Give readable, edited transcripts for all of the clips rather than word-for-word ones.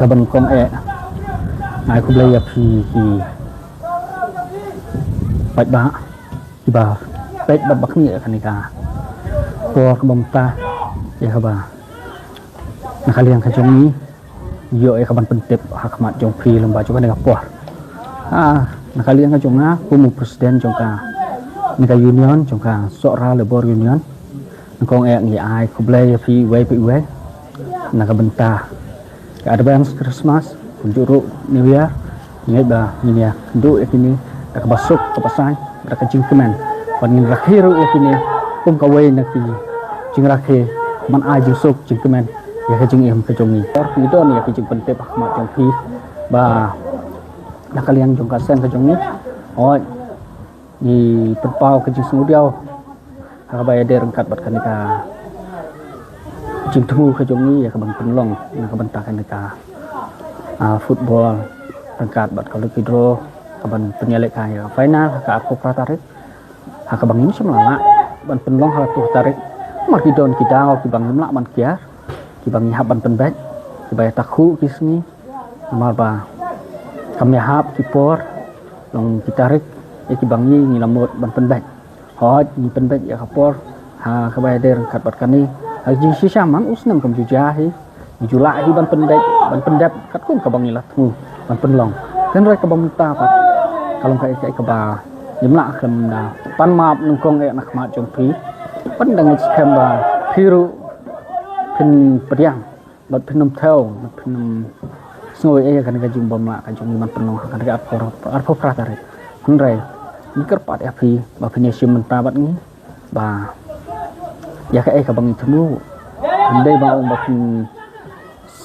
kaban kong ai ku blaya phi ki bạch ba ki ba pet ba bak ni kan ka por ka bom ta ya ka ba nakaliang ka jong ni yo ka ban pentep hak mat jong phi lom ba chu kan ka por nakaliang ka jong na ku mu presiden jong ka ni ka union jong ka so ra labor union kong ngi ai ku blaya phi we pi we na ka benta advance Christmas kunjuru New Year ngai ba ni ya do ekini ka basuk ka pasai ka jingkemen panin rakhiru ekini kum ka we na ki jing rakhe man ai jing suk jingkemen ya ka jing em ka jongi ni don ya ki jing pente pak ma jong phi ba nakaliang jong ka sen ka jongi oi ni penpau ka jing sungu diao ka ba ya der kat bat kan ka jing thu ka jongi ya ka ban penlong na ka benta kan ka football tangkat bat kalau hidro kaban penyelek kaya final ka aku pratarik ka bang ini semala ban penlong hal tu tarik mar kidon kidao ki bang la man kia ki bang hab ban penbet ki bay takhu kisni mar ba kami hab ki por long kitarik ki bang ni lamot ban penbet hot ni penbet ya ka por ka bay der kat bat kani ji sisa man usnam kam jujahi julai ban pendap kat kum kabang ilat tu ban penlong kan roi kabang ta pat kalau kai kai ka ba nimla kem da pan map nung kong nak mat jong phi pan dang kem ba phiru phin priang bat phinom thau phinom snoi kan ka jung bom la kan jung man penlong kan ka ar pra tare kun rei ni ker pat phi ba phine sim ta bat ni ba ya kai ka bang thmu ndai ba ong ba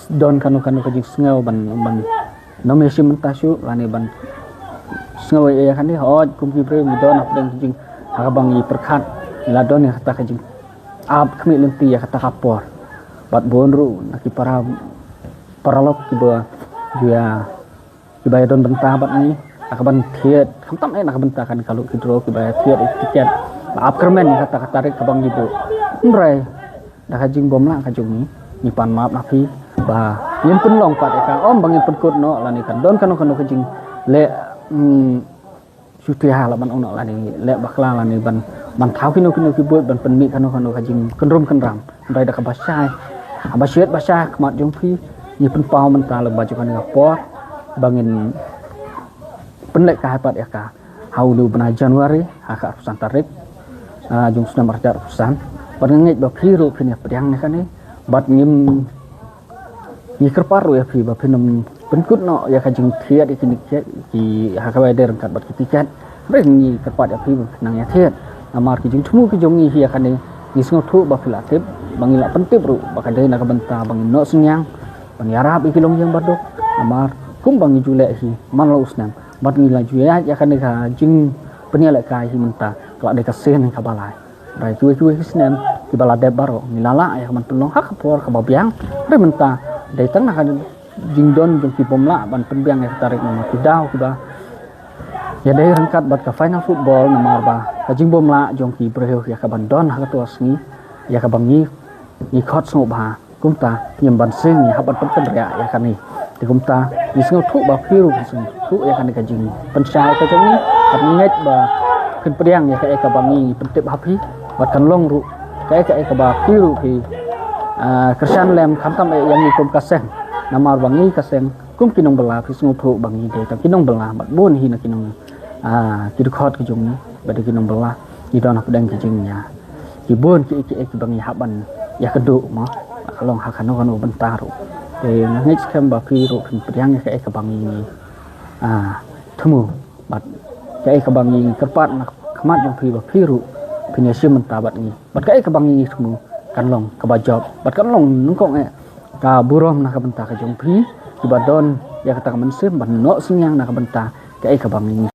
don kanu ka jing ngau ban no me sim ta su lani ban ngau kan ni hot kum ki pre mi don ap deng jing ha bang i perkhat la don ya kata ka jing ap khmi lenti ya kata kapor bat bon ru naki paralok ki ba ya ki ba don benta bat ni ka ban thiet kham tam nak benta kan kalau hidro ki ba thiet tiket ap kermen ya kata tarik ka bang ibu nrai dah ka jing bom la ka jung ni pan map na phi ba yin pun long pat ka om bangin pun kut no lani kan don kan ka jing le sutia la ban ono lani le bakla lani ban thau kino ki buat ban pen mi kan ka jing kan rom kan ram dai da ka basai abasyet basah kmat jong phi ni pen pau man ta le baju kan ka por bangin pen le ka pat ka hau lu bana Januari ka pesan tarik jong sudah marjar pesan ban ngej ba phi ro phin pedang ni kan ni bat ngim ni kerparu ya phi ba phinam penkut no ya ka jing thiet ikini ki ha ka der kat bat tiket reng ni kerpat ya phi nang ya thiet amar ki jing thumu ki jong ni ya kan ni sngo thu ba philatip bangila pentip ru ba ka dei na ka benta bang no sunyang bang yarab ikilong yang badok amar kum bang jule hi man lo usnam bat ni la ju ya kan ka jing penyelek kai hi menta kala de ka sen ka balai rai cui hisnem ki bala de baro ni lala ya man tulong hak por ka babiang re menta dai tang nak jing don jong ki pomla ban penbiang ya tarik nama kidau ki ba ya dai rangkat bat ka final football namar ba ka jing bom la jong ki breu ya ka ban don ha ka tos ni ya ka bang ni khot so ba kum ta yem ban sing ya ban pen ya ya kan ni ti kum ta ni sing thu ba phiru sing thu ya kan ka jing pen sai ka jong ni bat nget ba kin priang ya ka bang ni pen tip hapi bat kan long ru ka ba phiru ki kersan lem khantam yang ni kum kaseng namar bangi kaseng kum kinong bela phi sung thu bangi de ta kinong bela bat bon hi na kinong ki khot ki jung ba de kinong bela ki don ap deng ki jing nya ki bon ki bangi haban ya kedu mo kalong ha kanu bentaru de ngej kem ba phi ru phin priang ka bangi ni thumu bat ka bangi kerpat nak khamat jong phi ba phi ru phin sim menta bat ni bat ka bangi thumu kan long ka ba job bat kan long nung kong ka burom na ka benta ka jong phi ki badon ya kata ka mensim ban no sinyang na ka benta ka bangi